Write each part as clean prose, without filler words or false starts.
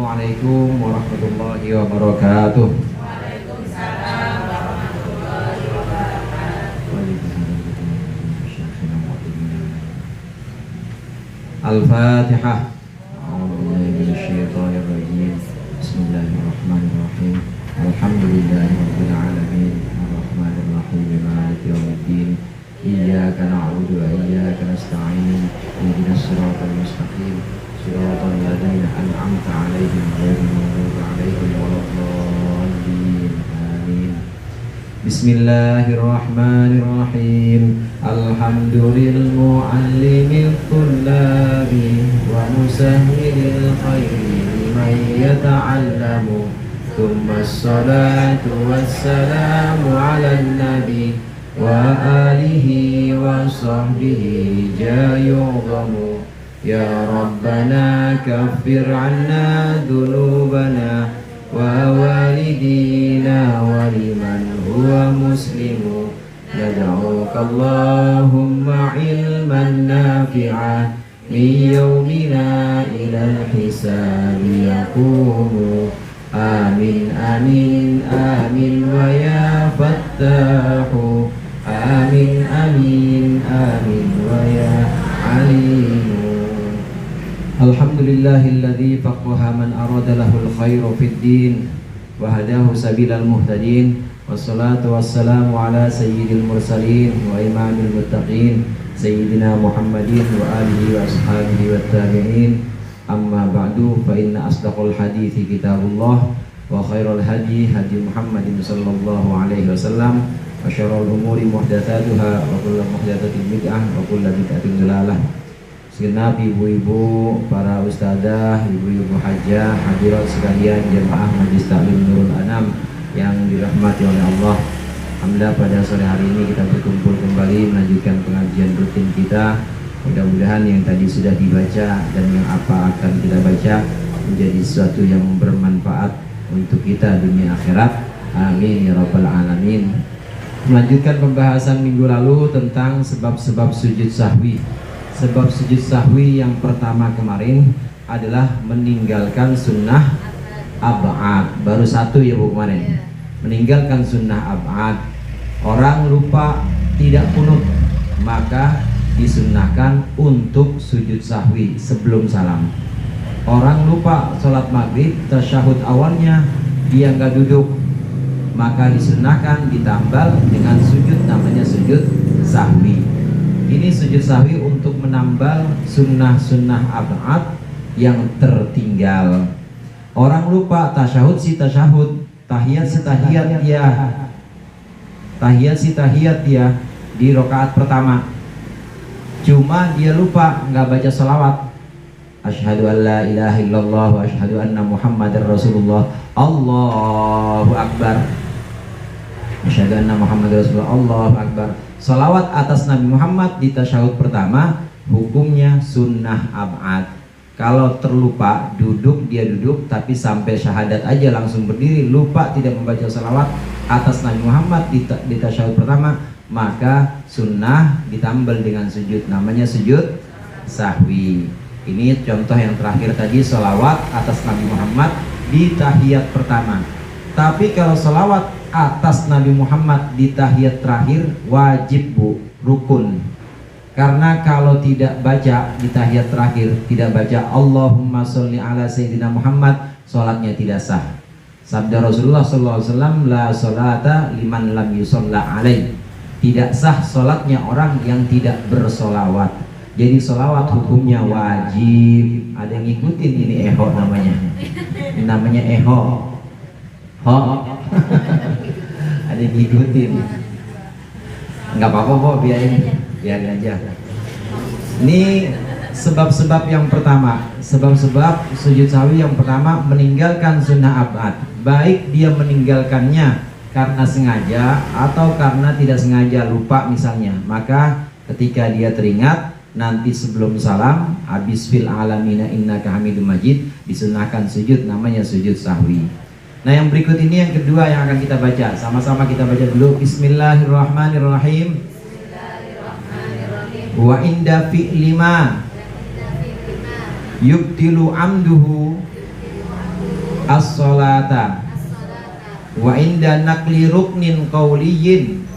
Assalamualaikum warahmatullahi wabarakatuh. Waalaikumsalam warahmatullahi wabarakatuh. Al-Fatihah. A'udzubillahi minasyaitonir rajim. Bismillahirrahmanirrahim. Alhamdulillahirabbil alamin. Arrahmanir rahim. Maliki yaumiddin. Iyyaka na'budu wa iyyaka nasta'in. Ihdinas siratal mustaqim. Shiratal ladzina an'amta 'alaihim ghairil maghdubi 'alaihim waladdallin. Amin. Bismillahirrahmanirrahim. Alhamdulillahil mu'allimil thullabi wa musahhilil khairi liman yata'allamu. Tsumma assalatu wassalamu 'alan nabi wa alihi wa sahbihi jayu'zamu. Ya Rabbana kaffir 'anna dhunubana wa walidina wa liman huwa muslimu. Nad'uka Allahumma ilman nafi'a min yawmina ilal hisabi yaqumu. Amin amin amin wa ya fattahu. Amin amin amin wa ya alimu. Alhamdulillahilladzi faqaha man arada lahul khairu fid din wa hadahu sabilal muhtadin. Wassalatu wassalamu ala sayyidil mursalin wa imamil muttaqin sayyidina Muhammadin wa alihi wa ashabihi wat tabi'in. Amma ba'du, fa inna asdaqal hadithi kitabullah wa khairal hadi hadi Muhammadin sallallahu alaihi wasallam wa syarrul umuri muhdatsatuha wa kullu muhdatsatin bid'ah wa kullu bid'atin dhalalah. Segenap ibu-ibu, para ustadzah, ibu-ibu hajah, hadirat sekalian jemaah Majelis Taklim Nurul Anam yang dirahmati oleh Allah. Alhamdulillah pada sore hari ini kita berkumpul kembali melanjutkan pengajian rutin kita. Mudah-mudahan yang tadi sudah dibaca dan yang apa akan kita baca menjadi sesuatu yang bermanfaat untuk kita dunia akhirat. Amin ya rabbal alamin. Melanjutkan pembahasan minggu lalu tentang sebab-sebab sujud sahwi. Sebab sujud sahwi yang pertama kemarin adalah meninggalkan sunnah ab'ad. Baru satu ya Bu kemarin. Meninggalkan sunnah ab'ad. Orang lupa tidak kunut, maka disunnahkan untuk sujud sahwi sebelum salam. Orang lupa sholat maghrib, tasyahud awalnya dia nggak duduk, maka disunnahkan ditambal dengan sujud, namanya sujud sahwi. Ini sujud sahwi untuk menambal sunnah-sunnah ab'ad yang tertinggal. Orang lupa tasyahud si tasyahud, tahiyat si tahiyat dia, tahiyat si tahiyat dia di rakaat pertama. Cuma dia lupa nggak baca salawat. Asyhadu an la ilaha illallah wa asyhadu anna Muhammadar Rasulullah. Allahu akbar. Asyhadu anna Muhammadar Rasulullah. Allahu akbar. Salawat atas Nabi Muhammad di tasyahud pertama hukumnya sunnah ab'ad. Kalau terlupa duduk, dia duduk, tapi sampai syahadat aja langsung berdiri, lupa tidak membaca salawat atas Nabi Muhammad di tasyahud pertama, maka sunnah ditambal dengan sujud, namanya sujud sahwi. Ini contoh yang terakhir tadi, salawat atas Nabi Muhammad di tahiyat pertama. Tapi kalau salawat atas Nabi Muhammad di tahiyat terakhir wajib Bu, rukun. Karena kalau tidak baca di tahiyat terakhir, tidak baca Allahumma sholli ala sayyidina Muhammad, salatnya tidak sah. Sabda Rasulullah SAW, la sholata liman lam yusholla alaih. Tidak sah salatnya orang yang tidak bersolawat. Jadi solawat hukumnya wajib. Ada yang ngikutin ini eho namanya. Ini namanya eho. Ho. Ada yang ngikutin. Enggak apa-apa kok, biarin aja. Ini sebab-sebab yang pertama. Sebab-sebab sujud sahwi yang pertama, meninggalkan sunnah ab'ad. Baik dia meninggalkannya karena sengaja atau karena tidak sengaja, lupa misalnya, maka ketika dia teringat nanti sebelum salam, habis fil alamina innaka hamidum majid, disunahkan sujud, namanya sujud sahwi. Nah yang berikut ini yang kedua yang akan kita baca, sama-sama kita baca dulu. Bismillahirrahmanirrahim. Wa inda fi'li ma yubtilu amduhu as-salata wa inda naqli ruknin qawliyin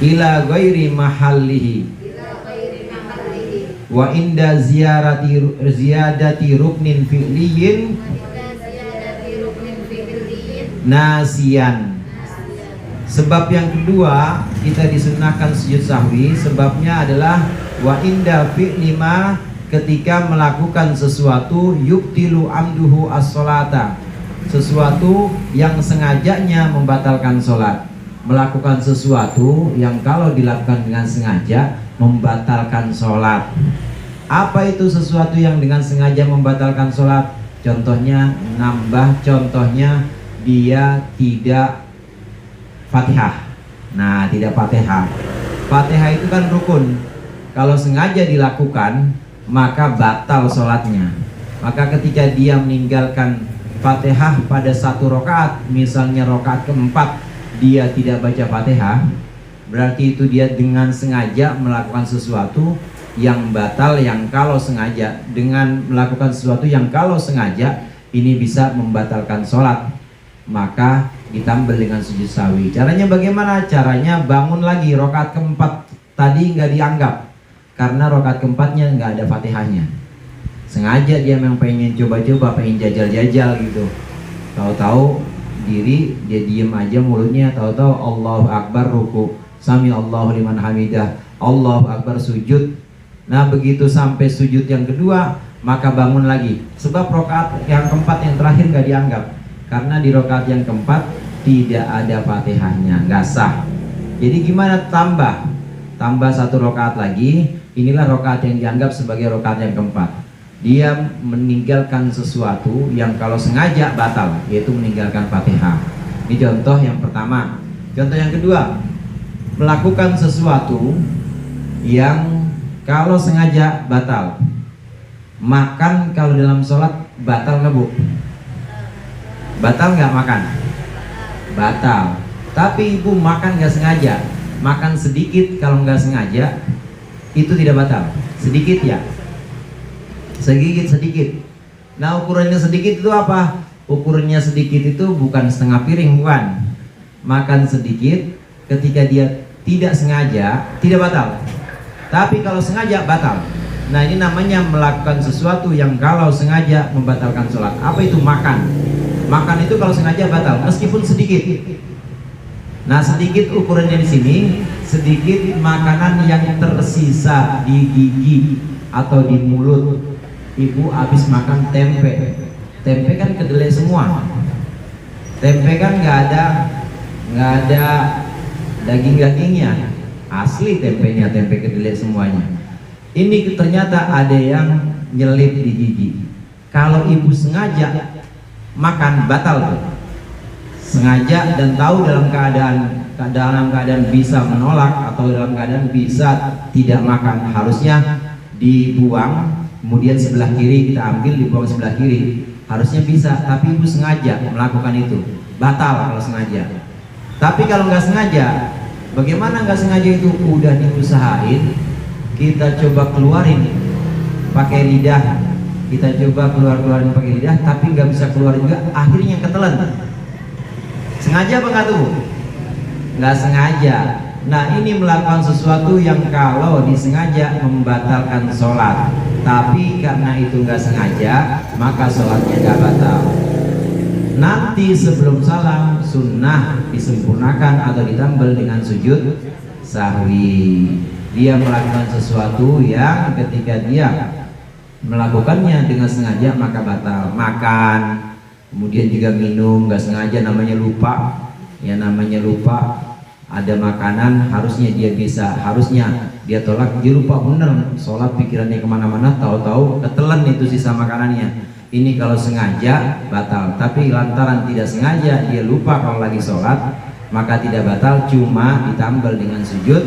ila ghairi mahallihi wa inda ziyadati ruknin fi'liyin nasiyan. Sebab yang kedua kita disunahkan sujud sahwi, sebabnya adalah wa inda fi'li ma, ketika melakukan sesuatu yubtilu amduhu as-salata, sesuatu yang sengajanya membatalkan sholat. Melakukan sesuatu yang kalau dilakukan dengan sengaja membatalkan sholat. Apa itu sesuatu yang dengan sengaja membatalkan sholat? Contohnya contohnya dia tidak Fatihah. Nah, tidak Fatihah. Fatihah itu kan rukun. Kalau sengaja dilakukan maka batal sholatnya. Maka ketika dia meninggalkan Fatihah pada satu rakaat, misalnya rakaat keempat dia tidak baca Fatihah, berarti itu dia dengan sengaja melakukan sesuatu yang batal, yang kalau sengaja. Dengan melakukan sesuatu yang kalau sengaja ini bisa membatalkan sholat, maka ditambah dengan sujud sahwi. Caranya bagaimana? Caranya bangun lagi rakaat keempat tadi nggak dianggap karena rakaat keempatnya nggak ada Fatihahnya. Sengaja dia memang pengen coba-coba, pengen jajal-jajal gitu. Tahu-tahu diri dia diem aja mulutnya, tahu-tahu Allahu Akbar ruku, sami Allahu liman hamidah, Allahu Akbar sujud. Nah begitu sampai sujud yang kedua maka bangun lagi, sebab rakaat yang keempat yang terakhir nggak dianggap karena di rakaat yang keempat tidak ada Fatihahnya, nggak sah. Jadi gimana? Tambah satu rakaat lagi. Inilah rakaat yang dianggap sebagai rakaat yang keempat. Dia meninggalkan sesuatu yang kalau sengaja batal, yaitu meninggalkan Fatihah. Ini contoh yang pertama. Contoh yang kedua, melakukan sesuatu yang kalau sengaja batal. Makan kalau dalam sholat batal nggak bu? Batal nggak makan? Batal. Tapi ibu makan nggak sengaja, makan sedikit kalau nggak sengaja itu tidak batal. Sedikit ya? Sedikit. Nah ukurannya sedikit itu apa? Ukurannya sedikit itu bukan setengah piring, bukan. Makan sedikit ketika dia tidak sengaja tidak batal, tapi kalau sengaja batal. Nah ini namanya melakukan sesuatu yang kalau sengaja membatalkan sholat. Apa itu makan? Makan itu kalau sengaja batal meskipun sedikit. Nah sedikit ukurannya di sini, sedikit makanan yang tersisa di gigi atau di mulut. Ibu habis makan tempe kan kedelai semua. Tempe kan nggak ada daging-dagingnya, asli tempenya, tempe kedelai semuanya. Ini ternyata ada yang nyelip di gigi. Kalau ibu sengaja makan batal tuh. Sengaja dan tahu dalam keadaan bisa menolak atau dalam keadaan bisa tidak makan, harusnya dibuang. Kemudian sebelah kiri kita ambil, dibuang sebelah kiri, harusnya bisa, tapi ibu sengaja melakukan itu, batal kalau sengaja. Tapi kalau nggak sengaja, bagaimana nggak sengaja itu? Udah diusahain, kita coba keluarin pakai lidah, kita coba keluarin pakai lidah, tapi nggak bisa keluar juga, akhirnya ketelan. Sengaja apa nggak tuh? Nggak sengaja. Nah ini melakukan sesuatu yang kalau disengaja membatalkan sholat, tapi karena itu nggak sengaja maka sholatnya nggak batal. Nanti sebelum salam sunnah disempurnakan atau ditambal dengan sujud sahwi. Dia melakukan sesuatu yang ketika dia melakukannya dengan sengaja maka batal. Makan, kemudian juga minum nggak sengaja, namanya lupa. Ya namanya lupa. Ada makanan harusnya dia bisa, harusnya dia tolak, dia lupa bener sholat, pikirannya kemana-mana, tahu-tahu ketelan itu sisa makanannya. Ini kalau sengaja batal, tapi lantaran tidak sengaja dia lupa kalau lagi sholat maka tidak batal, cuma ditambal dengan sujud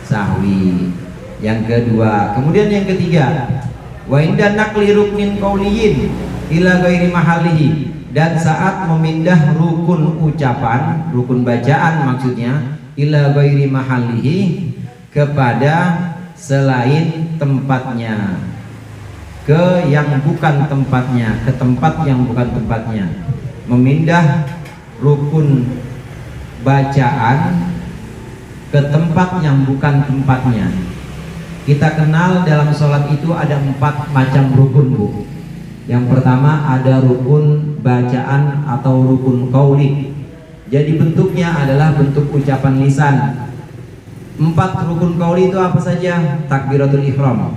sahwi. Yang kedua, kemudian yang ketiga, wa inda naqli ruknin qawliyin ila ghairi mahallihi, dan saat memindah rukun ucapan, rukun bacaan maksudnya, ila ghairi mahallihi, kepada selain tempatnya. ke yang bukan tempatnya, ke tempat yang bukan tempatnya, memindah rukun bacaan ke tempat yang bukan tempatnya. Kita kenal dalam sholat itu ada 4 macam rukun, Bu. Yang pertama ada rukun bacaan atau rukun qauli. Jadi bentuknya adalah bentuk ucapan lisan. 4 rukun qauli itu apa saja? Takbiratul ihram,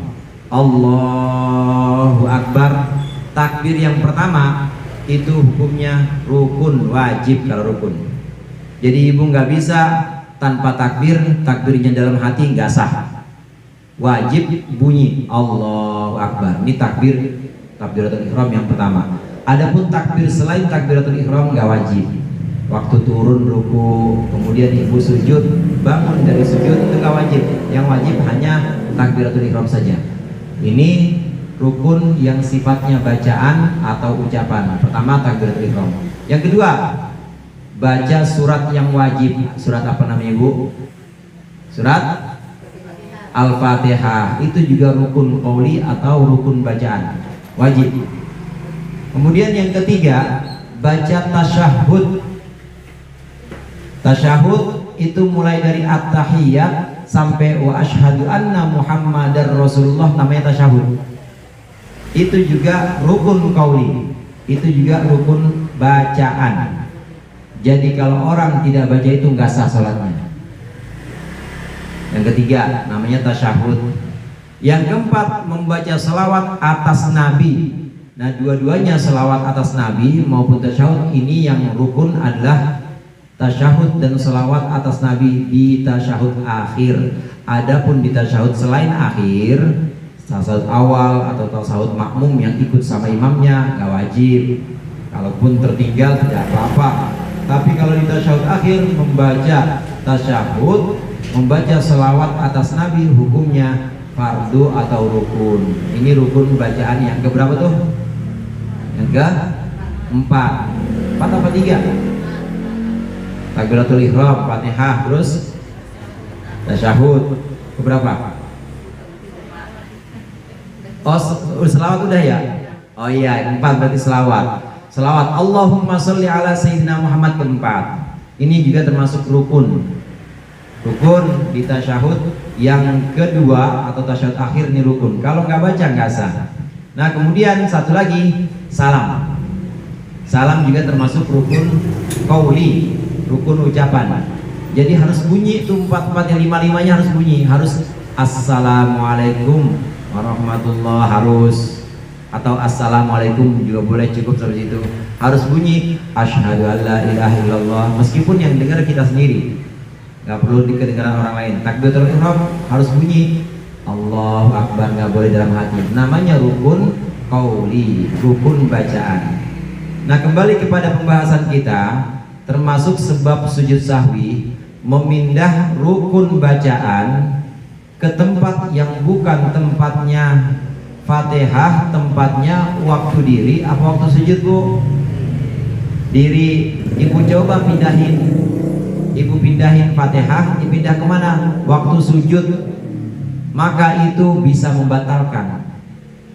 Allahu Akbar. Takbir yang pertama itu hukumnya rukun wajib kalau rukun. Jadi ibu nggak bisa tanpa takbir, takbirnya dalam hati nggak sah. Wajib bunyi Allahu Akbar. Ini takbiratul ihram yang pertama. Adapun takbir selain takbiratul ihram nggak wajib. Waktu turun ruku, kemudian ibu sujud, bangun dari sujud, itu nggak wajib. Yang wajib hanya takbiratul ihram saja. Ini rukun yang sifatnya bacaan atau ucapan. Pertama takbiratul ihram. Yang kedua, baca surat yang wajib. Surat apa namanya, Bu? Surat Al-Fatihah. Itu juga rukun qauli atau rukun bacaan, wajib. Kemudian yang ketiga, baca tasyahud. Tasyahud itu mulai dari at-tahiyyat sampai wa asyhadu anna Muhammadar Rasulullah, namanya tasyahud. Itu juga rukun qauli, itu juga rukun bacaan. Jadi kalau orang tidak baca itu nggak sah sholatnya. Yang ketiga namanya tasyahud. Yang keempat membaca selawat atas Nabi. Nah, dua-duanya selawat atas Nabi maupun tasyahud ini yang rukun adalah tasyahud dan selawat atas Nabi di tasyahud akhir. Adapun di tasyahud selain akhir, tasyahud awal atau tasyahud makmum yang ikut sama imamnya nggak wajib. Kalaupun tertinggal tidak apa-apa. Tapi kalau di tasyahud akhir membaca tasyahud, membaca selawat atas Nabi hukumnya fardu atau rukun. Ini rukun bacaan yang keberapa tuh? Yang keempat. 4 apa 3? Takbiratul ihram, Fatihah, terus tasyahud. Keberapa? Oh, selawat udah ya? Oh iya, 4 berarti selawat. Selawat Allahumma sholli ala sayyidina Muhammad keempat. Ini juga termasuk rukun. Rukun di tasyahud yang kedua atau tasyahud akhir ini rukun. Kalau nggak baca nggak sah. Nah, kemudian satu lagi, salam. Salam juga termasuk rukun qauli, rukun ucapan. Jadi harus bunyi itu 4 yang 5-5-nya harus bunyi. Harus assalamualaikum warahmatullah, harus, atau assalamualaikum juga boleh, cukup sampai situ. Harus bunyi asyhadu alla ilaha illallah, meskipun yang dengar kita sendiri, nggak perlu kedengaran orang lain. Takbiratul ihram harus bunyi Allahu Akbar, nggak boleh dalam hati. Namanya rukun qauli, rukun bacaan. Nah, kembali kepada pembahasan kita, termasuk sebab sujud sahwi memindah rukun bacaan ke tempat yang bukan tempatnya. Fatihah tempatnya waktu diri apa waktu sujud, Bu? Diri. Ibu coba pindahin. Ibu pindahin Fatihah, dipindah kemana? Waktu sujud. Maka itu bisa membatalkan.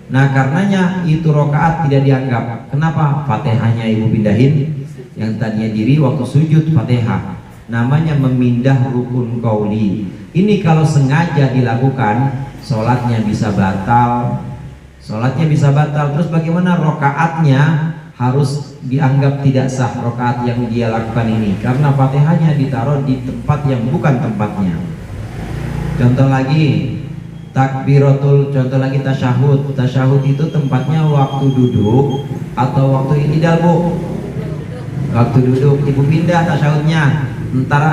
Nah, karenanya itu rokaat tidak dianggap. Kenapa? Fatihahnya ibu pindahin, yang tadinya diri waktu sujud Fatihah. Namanya memindah rukun qauli. Ini kalau sengaja dilakukan, sholatnya bisa batal. Sholatnya bisa batal. Terus bagaimana rokaatnya? Harus dianggap tidak sah rokaat yang dia lakukan ini, karena Fatihahnya ditaruh di tempat yang bukan tempatnya. Contoh lagi, takbiratul, contoh lagi tasyahud. Tasyahud itu tempatnya waktu duduk atau waktu i'tidal, Bu? Waktu duduk. Ibu pindah tasyahudnya, entar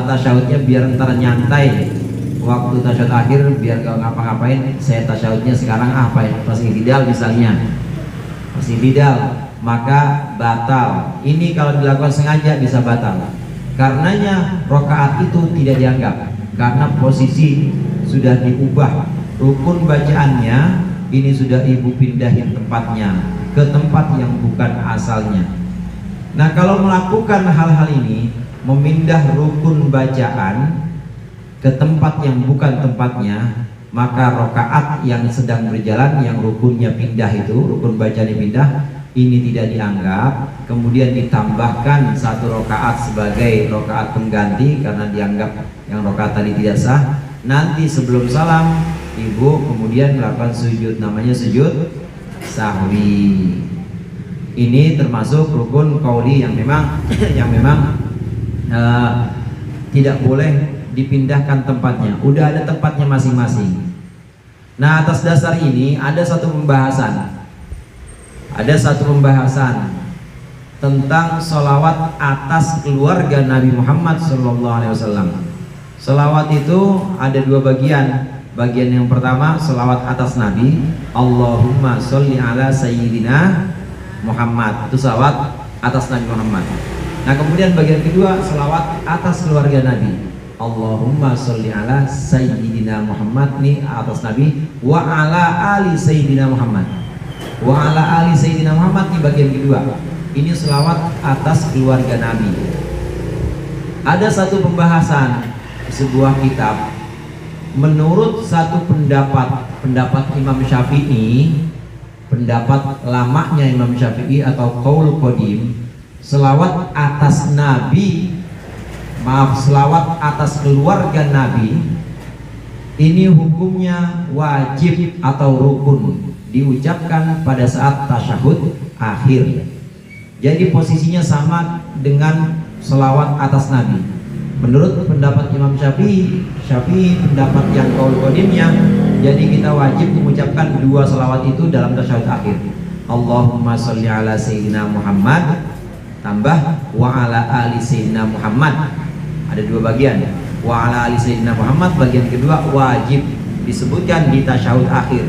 tasyahudnya biar entar nyantai. Waktu tasyahud akhir biar gak ngapa-ngapain, saya tasyahudnya sekarang apa ya? Pas i'tidal misalnya, pas i'tidal, maka batal. Ini kalau dilakukan sengaja bisa batal. Karenanya rokaat itu tidak dianggap, karena posisi sudah diubah. Rukun bacaannya ini sudah ibu pindahin tempatnya ke tempat yang bukan asalnya. Nah, kalau melakukan hal-hal ini, memindah rukun bacaan ke tempat yang bukan tempatnya, maka rokaat yang sedang berjalan yang rukunnya pindah itu, rukun bacanya pindah, ini tidak dianggap, kemudian ditambahkan satu rokaat sebagai rokaat pengganti karena dianggap yang rokaat tadi tidak sah. Nanti sebelum salam ibu kemudian melakukan sujud, namanya sujud sahwi. Ini termasuk rukun qauli yang memang tidak boleh dipindahkan tempatnya, udah ada tempatnya masing-masing. Nah, atas dasar ini ada satu pembahasan tentang sholawat atas keluarga Nabi Muhammad SAW. Sholawat itu ada dua bagian. Bagian yang pertama sholawat atas Nabi, Allahumma sholli ala sayyidina Muhammad, itu sholawat atas Nabi Muhammad. Nah, kemudian bagian kedua sholawat atas keluarga Nabi, Allahumma sholli ala sayyidina Muhammad, nih atas Nabi, wa ala ali sayyidina Muhammad. Wa ala ali sayyidina Muhammad di bagian kedua. Ini selawat atas keluarga Nabi. Ada satu pembahasan di sebuah kitab. Menurut satu pendapat Imam Syafi'i, pendapat lamanya Imam Syafi'i atau qaul qadim, selawat atas Nabi, selawat atas keluarga Nabi ini hukumnya wajib atau rukun, diucapkan pada saat tasyahud akhir. Jadi posisinya sama dengan selawat atas Nabi. Menurut pendapat Imam Syafi'i pendapat yang qaul qadimnya, jadi kita wajib mengucapkan dua selawat itu dalam tasyahud akhir. Allahumma sholli ala sayyidina Muhammad tambah wa ala ali sayyidina Muhammad. Ada dua bagian. Wa ala ali sayyidina Muhammad bagian kedua wajib disebutkan di tasyahud akhir.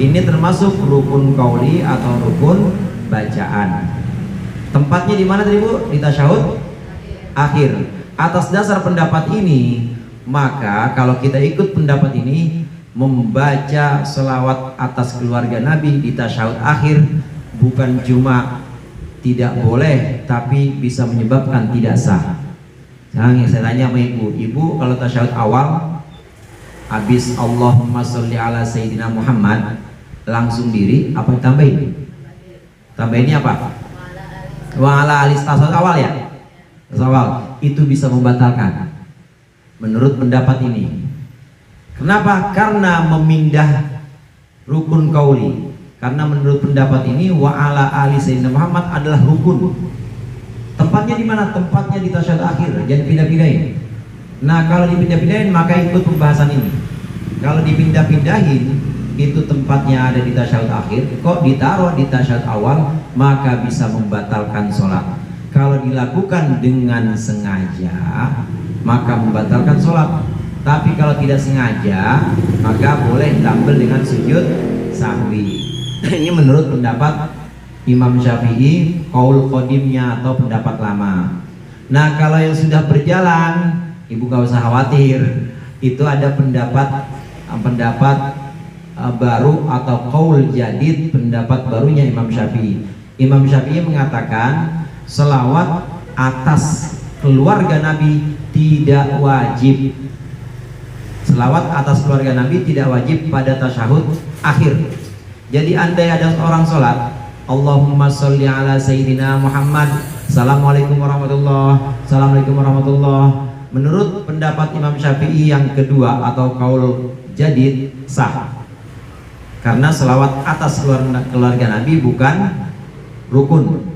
Ini termasuk rukun qauli atau rukun bacaan. Tempatnya di mana tadi Bu? Di tasyahud akhir. Atas dasar pendapat ini, maka kalau kita ikut pendapat ini, membaca selawat atas keluarga Nabi di tasyahud akhir bukan cuma tidak boleh, tapi bisa menyebabkan tidak sah. Sekarang yang saya tanya sama ibu kalau tasyahud awal habis Allahumma sholli ala sayyidina Muhammad langsung diri apa ditambahin? Tambahinnya apa? Wa ala ali, tasyahud awal ya? Tasyahud itu bisa membatalkan menurut pendapat ini. Kenapa? Karena memindah rukun qauli. Karena menurut pendapat ini wa ala ali sayyidina Muhammad adalah rukun. Tempatnya di mana? Tempatnya di tasyahud akhir, jangan pindah-pindahin. Nah, kalau dipindah-pindahin maka ikut pembahasan ini. Kalau dipindah-pindahin itu tempatnya ada di tasyahud akhir, kok ditaruh di tasyahud awal, maka bisa membatalkan sholat. Kalau dilakukan dengan sengaja maka membatalkan sholat. Tapi kalau tidak sengaja maka boleh tampil dengan sujud sahwi. Ini menurut pendapat Imam Syafi'i, qaul qadimnya atau pendapat lama. Nah, kalau yang sudah berjalan, ibu gak usah khawatir. Itu ada pendapat baru atau qaul jadid, pendapat barunya Imam Syafi'i. Imam Syafi'i mengatakan selawat atas keluarga Nabi tidak wajib. Selawat atas keluarga Nabi tidak wajib pada tasyahud akhir. Jadi andai ada orang sholat, Allahumma sholli ala sayyidina Muhammad, Assalamualaikum warahmatullahi, Assalamualaikum warahmatullahi. Menurut pendapat Imam Syafi'i yang kedua atau qaul jadid sah. Karena selawat atas keluarga Nabi bukan rukun.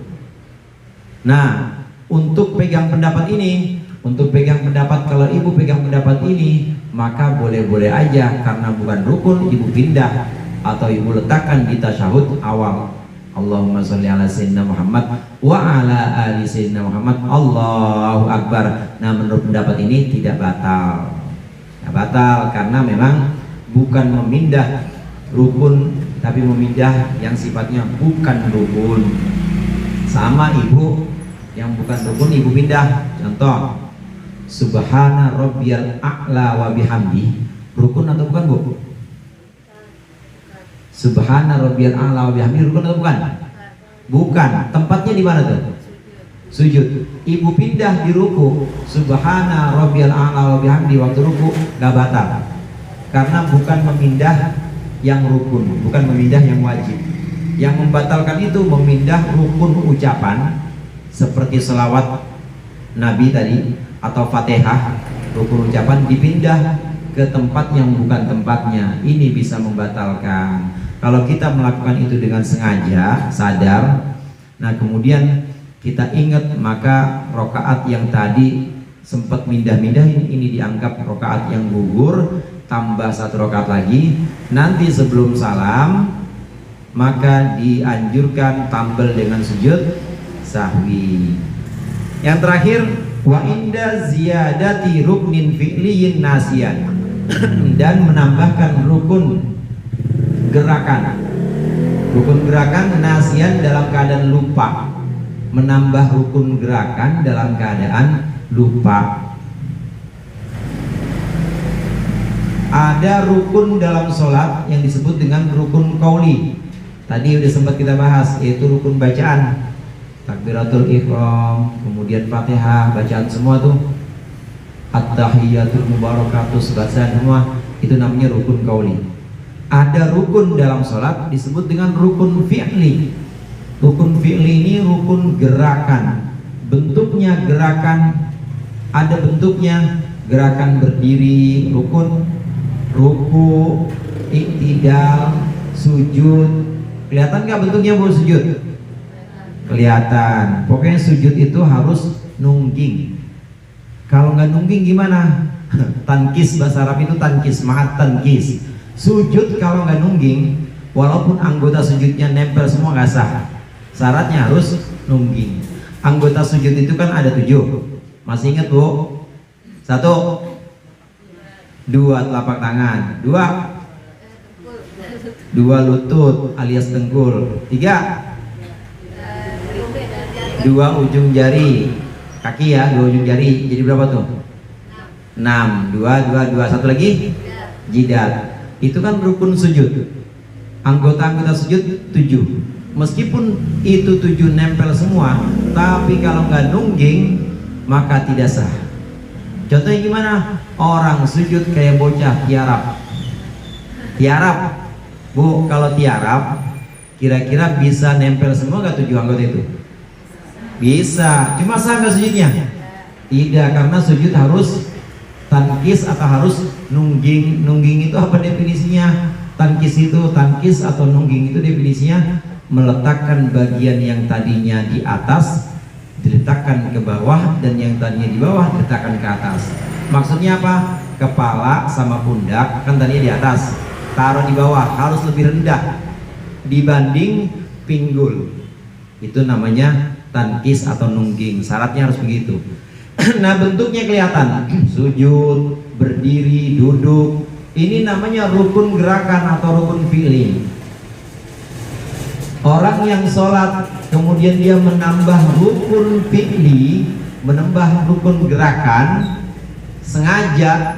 Nah, untuk pegang pendapat ini, kalau ibu pegang pendapat ini, maka boleh-boleh aja karena bukan rukun, ibu pindah atau ibu letakkan di tasyahud awal. Allahumma sholli ala sayyidina Muhammad wa ala ali sayyidina Muhammad, Allahu Akbar. Nah, menurut pendapat ini tidak batal. Tidak batal karena memang bukan memindah rukun, tapi memindah yang sifatnya bukan rukun. Sama ibu yang bukan rukun ibu pindah. Contoh, Subhana rabbiyal a'la wa bihamdi, rukun atau bukan Bu? Subhana rabbiyal a'la wa bihamdi rukun atau bukan? Bukan. Tempatnya di mana tuh? Sujud. Ibu pindah di ruku, Subhana rabbiyal a'la wa bihamdi, waktu ruku gak batal. karena bukan memindah yang rukun, bukan memindah yang wajib. Yang membatalkan itu memindah rukun ucapan seperti selawat Nabi tadi atau Fatihah, rukun ucapan dipindah ke tempat yang bukan tempatnya. Ini bisa membatalkan. Kalau kita melakukan itu dengan sengaja, sadar, nah kemudian kita ingat, maka rokaat yang tadi sempat mindah-mindah ini dianggap rokaat yang gugur, tambah 1 rokaat lagi. Nanti sebelum salam maka dianjurkan tambal dengan sujud sahwi. Yang terakhir, wa inda ziyadati ruknin fi'liyin nasiyan, dan menambahkan rukun gerakan. Rukun gerakan nasiyan dalam keadaan lupa. Menambah rukun gerakan dalam keadaan lupa. Ada rukun dalam sholat yang disebut dengan rukun qauli. Tadi udah sempat kita bahas, yaitu rukun bacaan, takbiratul ihram, kemudian Fatihah, bacaan semua tuh, at-tahiyatul mubarakatus, bacaan semua, itu namanya rukun qauli. Ada rukun dalam sholat disebut dengan rukun fi'li. Rukun fi'li ini rukun gerakan. Bentuknya gerakan, ada bentuknya gerakan berdiri, rukun ruku, iktidal, sujud. Kelihatan nggak bentuknya bu sujud? Kelihatan. Pokoknya sujud itu harus nungging. Kalau nggak nungging gimana? Tankis, bahasa Arab itu tankis, mahat tankis. Sujud kalau nggak nungging, walaupun anggota sujudnya nempel semua nggak sah. Syaratnya harus nungging. Anggota sujud itu kan ada 7. Masih ingat bu? 1, 2 telapak tangan, 2 lutut alias dengkul, 3 2 ujung jari kaki ya, 2 ujung jari, jadi berapa tuh? 6, 2, 1 lagi jidat. Itu kan rukun sujud. Anggota-anggota sujud 7. Meskipun itu 7 nempel semua, tapi kalau nggak nungging maka tidak sah. Contohnya gimana? Orang sujud kayak bocah tiarap. Tiarap, bu, kalau tiarap kira-kira bisa nempel semua nggak 7 anggota itu? Bisa. Cuma sah nggak sujudnya? Tidak, karena sujud harus tankis atau harus nungging. Nungging itu apa definisinya? Tankis atau nungging itu definisinya meletakkan bagian yang tadinya di atas diletakkan ke bawah, dan yang tadinya di bawah diletakkan ke atas. Maksudnya apa? Kepala sama pundak kan tadinya di atas, taruh di bawah, harus lebih rendah dibanding pinggul. Itu namanya tankis atau nungging. Syaratnya harus begitu. Nah, bentuknya kelihatan. Sujud, berdiri, duduk. Ini namanya rukun gerakan atau rukun fi'li. Orang yang sholat kemudian dia menambah rukun fi'li, menambah rukun gerakan sengaja,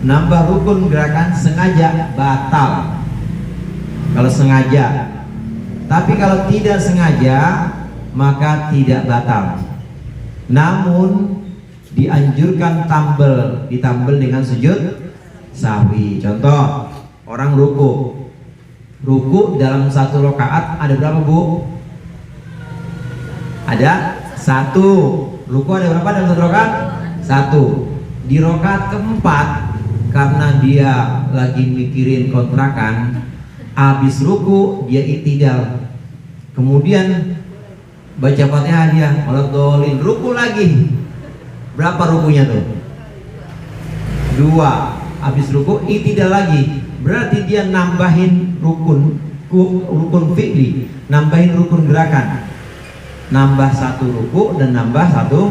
menambah rukun gerakan sengaja, batal kalau sengaja. Tapi kalau tidak sengaja maka tidak batal, namun dianjurkan ditambal dengan sujud sahwi. Contoh, orang ruku dalam 1 rakaat ada berapa bu? Ada 1. Ruku ada berapa dalam 1 rakaat? 1. Di rakaat keempat, karena dia lagi mikirin kontrakan, habis ruku dia iktidal, kemudian baca Fatihah, dia waladhdallin, ruku lagi. Berapa rukunya tuh? 2. Habis ruku iktidal lagi, berarti dia nambahin rukun fi'li, nambahin rukun gerakan, nambah 1 ruku dan nambah 1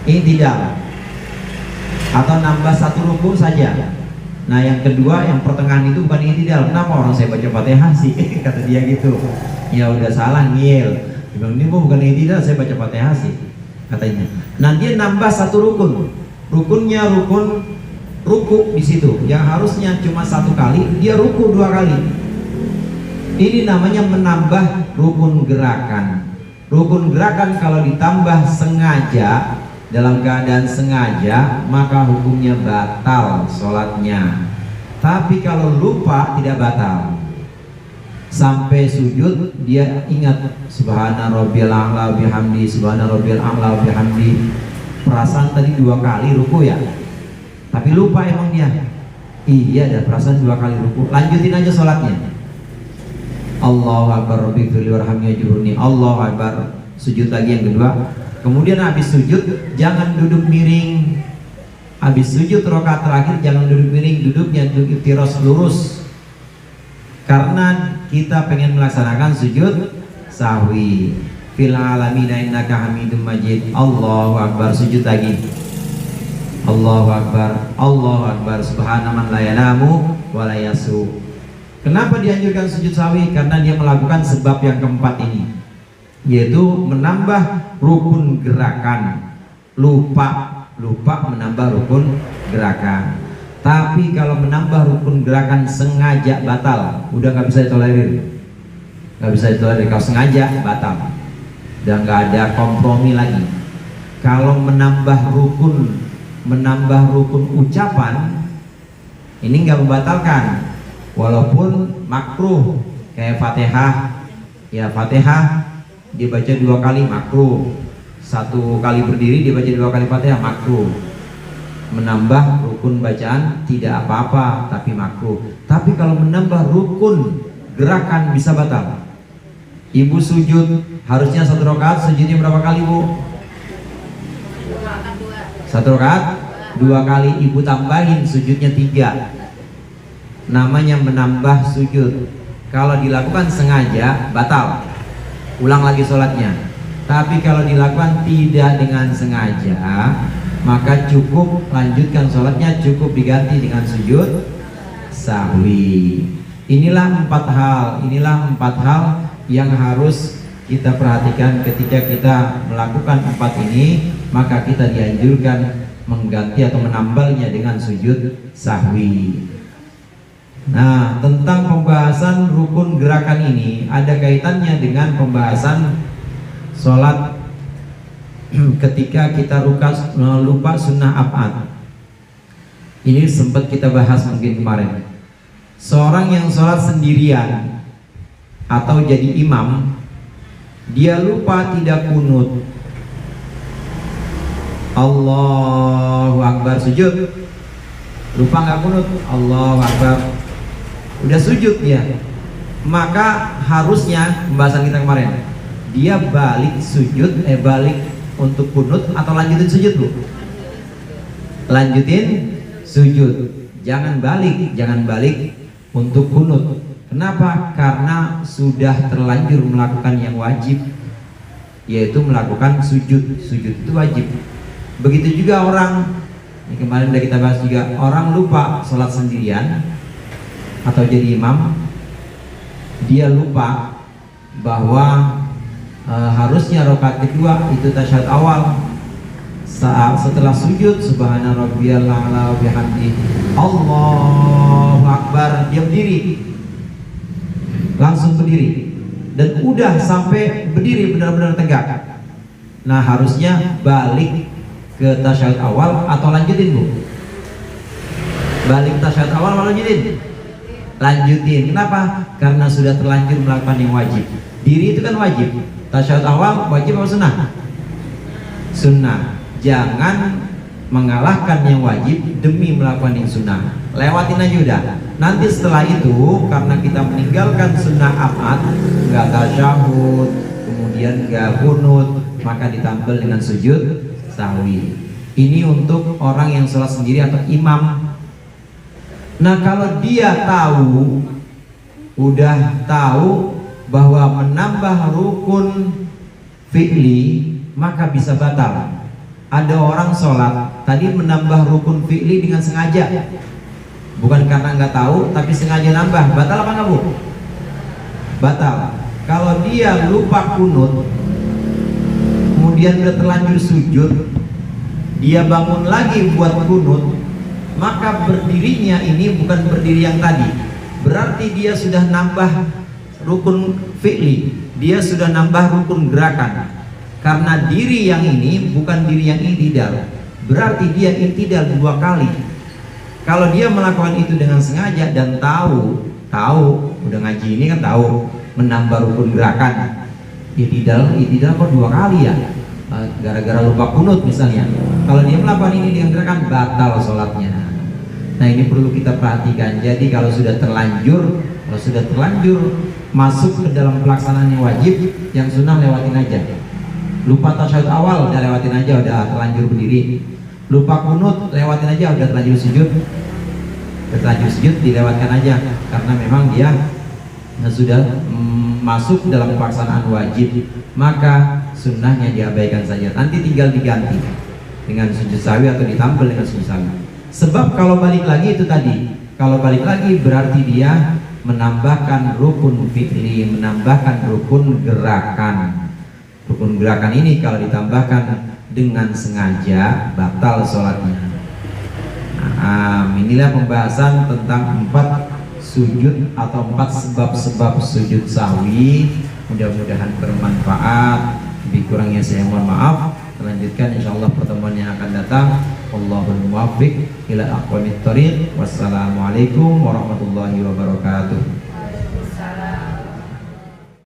iktidal, atau nambah 1 ruku saja. Nah, yang kedua, yang pertengahan itu bukan iktidal. Kenapa orang saya baca Fatihah sih? Kata dia gitu. Ya udah salah, ngil. Ini bukan iktidal, saya baca Fatihah sih, katanya. Nah, dia nambah 1 rukun. Rukunnya rukun ruku di situ, yang harusnya cuma 1 kali, dia ruku 2 kali. Ini namanya menambah rukun gerakan. Rukun gerakan kalau ditambah sengaja, dalam keadaan sengaja, maka hukumnya batal sholatnya. Tapi kalau lupa tidak batal. Sampai sujud dia ingat subhana rabbiyal a'la bihamdi, subhana rabbiyal a'la bihamdi. Perasaan tadi 2 kali ruku ya, tapi lupa emang dia. Iya, ada perasaan 2 kali ruku. Lanjutin aja sholatnya. Allahu akbar rabbighfirli warhamni wajburni. Allahu akbar. Sujud lagi yang kedua. Kemudian habis sujud jangan duduk miring. Habis sujud rakaat terakhir jangan duduk miring, duduknya duduk iftiras lurus. Karena kita pengen melaksanakan sujud sahwi. Fil alamina innaka hamidum majid. Allahu akbar, sujud lagi. Allahu akbar, Allahu akbar, subhana man la yanamu wa la yasu. Kenapa dianjurkan sujud sahwi? Karena dia melakukan sebab yang keempat ini, yaitu menambah rukun gerakan. Lupa menambah rukun gerakan. Tapi kalau menambah rukun gerakan sengaja batal, udah nggak bisa ditolerir. Nggak bisa ditolerir kalau sengaja batal. Dan nggak ada kompromi lagi. Kalau menambah rukun ucapan ini nggak membatalkan, walaupun makruh kayak Fatihah. Ya Fatihah dibaca 2 kali makruh, 1 kali berdiri dibaca 2 kali Fatihah makruh. Menambah rukun bacaan tidak apa-apa tapi makruh. Tapi kalau menambah rukun gerakan bisa batal. Ibu sujud harusnya 1 rakaat, sujudnya berapa kali Bu? 1 rakaat 2 kali, ibu tambahin sujudnya 3. Namanya menambah sujud. Kalau dilakukan sengaja batal, ulang lagi sholatnya. Tapi kalau dilakukan tidak dengan sengaja, maka cukup lanjutkan sholatnya, cukup diganti dengan sujud sahwi. Inilah 4 hal yang harus kita perhatikan ketika kita melakukan 4 ini. Maka kita dianjurkan mengganti atau menambalnya dengan sujud sahwi. Nah, tentang pembahasan rukun gerakan ini ada kaitannya dengan pembahasan sholat ketika kita lupa sunnah ab'ad. Ini sempat kita bahas mungkin kemarin. Seorang yang sholat sendirian atau jadi imam, dia lupa tidak kunut. Allahu akbar, sujud, lupa nggak kunut, Allahu akbar, udah sujud dia. Maka harusnya pembahasan kita kemarin, dia balik sujud, balik untuk kunut atau lanjutin sujud Bu? Lanjutin sujud, jangan balik untuk kunut. Kenapa? Karena sudah terlanjur melakukan yang wajib, yaitu melakukan sujud. Sujud itu wajib. Begitu juga orang, ini kemarin udah kita bahas juga, orang lupa sholat sendirian atau jadi imam, dia lupa bahwa harusnya rakaat kedua itu tasyahud awal. Saat setelah sujud subhana rabbiyal a'la bihamdi, Allahu akbar, dia berdiri, langsung berdiri, dan udah sampai berdiri benar-benar tegak. Nah, harusnya balik ke tasyahud awal atau lanjutin Bu? Balik tasyahud awal atau lanjutin? Lanjutin. Kenapa? Karena sudah terlanjur melakukan yang wajib. Diri itu kan wajib. Tasyahud awal wajib atau sunnah? Sunnah. Jangan mengalahkan yang wajib demi melakukan yang sunnah. Lewatin aja udah. Nanti setelah itu, karena kita meninggalkan sunnah ab'ad, nggak tasyahud, kemudian nggak kunut, maka ditambal dengan sujud sahwi. Ini untuk orang yang sholat sendiri atau imam. Nah, kalau dia udah tahu bahwa menambah rukun fi'li maka bisa batal. Ada orang sholat tadi menambah rukun fi'li dengan sengaja, bukan karena nggak tahu tapi sengaja nambah, batal apa nggak Bu? Batal. Kalau dia lupa kunut, kemudian udah terlanjur sujud, dia bangun lagi buat kunut, maka berdirinya ini bukan berdiri yang tadi. Berarti dia sudah nambah rukun fi'li, dia sudah nambah rukun gerakan. Karena diri yang ini bukan diri yang i'tidal, berarti dia i'tidal 2 kali. Kalau dia melakukan itu dengan sengaja dan tahu udah ngaji ini kan tahu menambah rukun gerakan, i'tidal kok 2 kali ya, gara-gara lupa kunut misalnya. Kalau dia melakukan ini dengan gerakan, batal sholatnya. Nah ini perlu kita perhatikan. Jadi kalau sudah terlanjur masuk ke dalam pelaksanaan yang wajib, yang sunnah lewatin aja. Lupa tasyahud awal, udah lewatin aja, udah terlanjur berdiri. Lupa kunut, lewatin aja, udah terlanjur sujud dilewatkan aja, karena memang dia sudah masuk dalam pelaksanaan wajib, maka sunnahnya diabaikan saja. Nanti tinggal diganti dengan sujud sahwi atau ditambah dengan sujud sahwi. Sebab kalau balik lagi itu tadi, berarti dia menambahkan rukun fi'li, menambahkan rukun gerakan. Rukun gerakan ini kalau ditambahkan dengan sengaja, batal sholatnya. Inilah pembahasan tentang 4 sujud atau 4 sebab-sebab sujud sahwi. Mudah-mudahan bermanfaat. Lebih kurangnya saya mohon maaf. Lanjutkan insyaallah pertemuan yang akan datang. Allahul muwaffiq ila aqwamit thoriq. Wassalamualaikum warahmatullahi wabarakatuh.